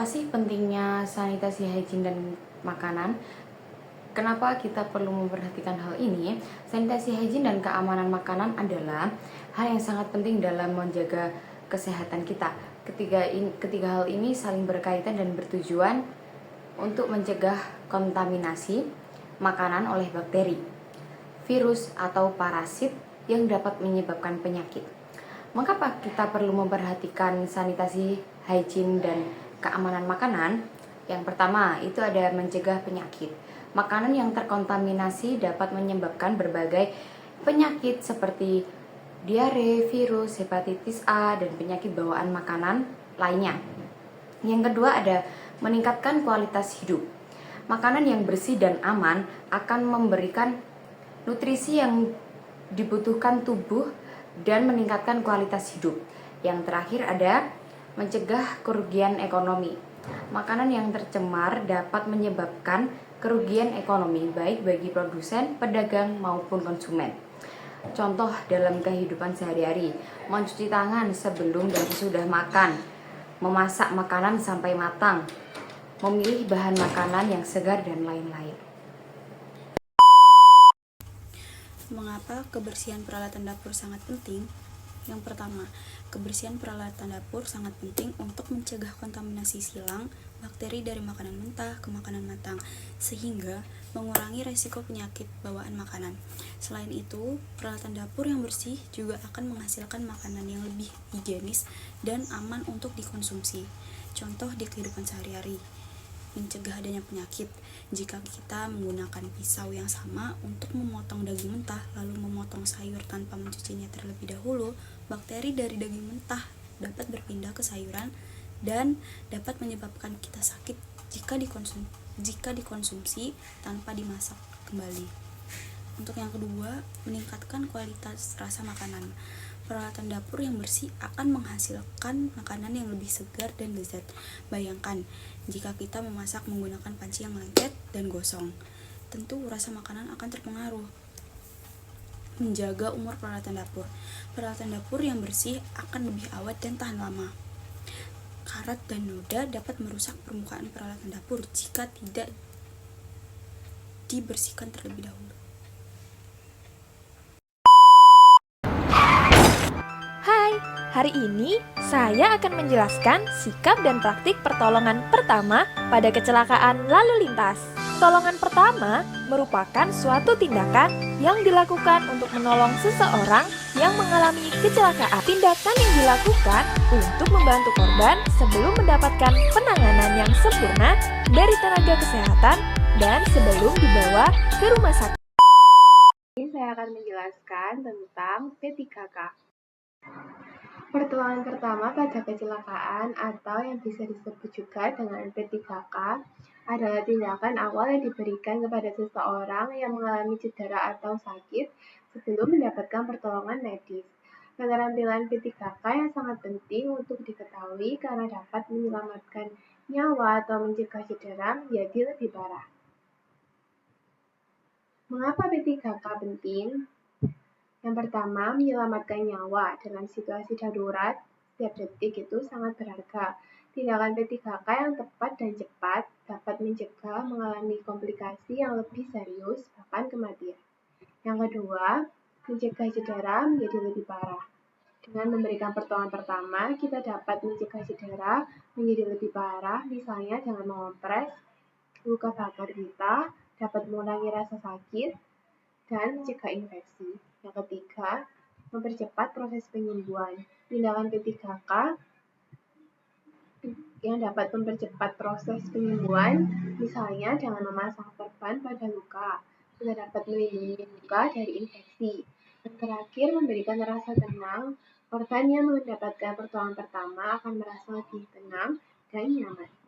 sih pentingnya sanitasi hygiene dan makanan? Kenapa kita perlu memperhatikan hal ini? Sanitasi hygiene dan keamanan makanan adalah hal yang sangat penting dalam menjaga kesehatan kita. Ketiga hal ini saling berkaitan dan bertujuan untuk mencegah kontaminasi makanan oleh bakteri, virus atau parasit yang dapat menyebabkan penyakit. Mengapa kita perlu memperhatikan sanitasi, hygiene, dan keamanan makanan? Yang pertama, itu ada mencegah penyakit. Makanan yang terkontaminasi dapat menyebabkan berbagai penyakit seperti diare, virus, hepatitis A, dan penyakit bawaan makanan lainnya. Yang kedua ada meningkatkan kualitas hidup. Makanan yang bersih dan aman akan memberikan nutrisi yang dibutuhkan tubuh dan meningkatkan kualitas hidup. Yang terakhir ada mencegah kerugian ekonomi. Makanan yang tercemar dapat menyebabkan kerugian ekonomi baik bagi produsen, pedagang maupun konsumen. Contoh dalam kehidupan sehari-hari, mencuci tangan sebelum dan sesudah makan, memasak makanan sampai matang, memilih bahan makanan yang segar dan lain-lain. Mengapa kebersihan peralatan dapur sangat penting? Yang pertama, kebersihan peralatan dapur sangat penting untuk mencegah kontaminasi silang bakteri dari makanan mentah ke makanan matang, sehingga mengurangi resiko penyakit bawaan makanan. Selain itu, peralatan dapur yang bersih juga akan menghasilkan makanan yang lebih higienis dan aman untuk dikonsumsi. Contoh di kehidupan sehari-hari, mencegah adanya penyakit. Jika kita menggunakan pisau yang sama untuk memotong daging mentah lalu memotong sayur tanpa mencucinya terlebih dahulu, bakteri dari daging mentah dapat berpindah ke sayuran dan dapat menyebabkan kita sakit jika dikonsumsi tanpa dimasak kembali. Untuk yang kedua, meningkatkan kualitas rasa makanan. Peralatan dapur yang bersih akan menghasilkan makanan yang lebih segar dan lezat. Bayangkan, jika kita memasak menggunakan panci yang lengket dan gosong, tentu rasa makanan akan terpengaruh. Menjaga umur peralatan dapur. Peralatan dapur yang bersih akan lebih awet dan tahan lama. Karat dan noda dapat merusak permukaan peralatan dapur jika tidak dibersihkan terlebih dahulu. Hari ini saya akan menjelaskan sikap dan praktik pertolongan pertama pada kecelakaan lalu lintas. Pertolongan pertama merupakan suatu tindakan yang dilakukan untuk menolong seseorang yang mengalami kecelakaan. Tindakan yang dilakukan untuk membantu korban sebelum mendapatkan penanganan yang sempurna dari tenaga kesehatan dan sebelum dibawa ke rumah sakit. Ini saya akan menjelaskan tentang P3K. Pertolongan pertama pada kecelakaan atau yang bisa disebut juga dengan P3K adalah tindakan awal yang diberikan kepada seseorang yang mengalami cedera atau sakit sebelum mendapatkan pertolongan medis. Keterampilan P3K yang sangat penting untuk diketahui karena dapat menyelamatkan nyawa atau mencegah cedera menjadi lebih parah. Mengapa P3K penting? Yang pertama, menyelamatkan nyawa. Dalam situasi darurat, setiap detik itu sangat berharga. Tindakan P3K yang tepat dan cepat dapat mencegah mengalami komplikasi yang lebih serius, bahkan kematian. Yang kedua, mencegah cedera menjadi lebih parah. Dengan memberikan pertolongan pertama, kita dapat mencegah cedera menjadi lebih parah, misalnya dengan mengompres luka bakar kita, dapat mengurangi rasa sakit, dan mencegah infeksi. Yang ketiga, mempercepat proses penyembuhan. Tindakan P3K yang dapat mempercepat proses penyembuhan, misalnya dengan memasang perban pada luka, juga dapat melindungi luka dari infeksi. Dan terakhir, memberikan rasa tenang. Korban yang mendapatkan pertolongan pertama akan merasa lebih tenang dan nyaman.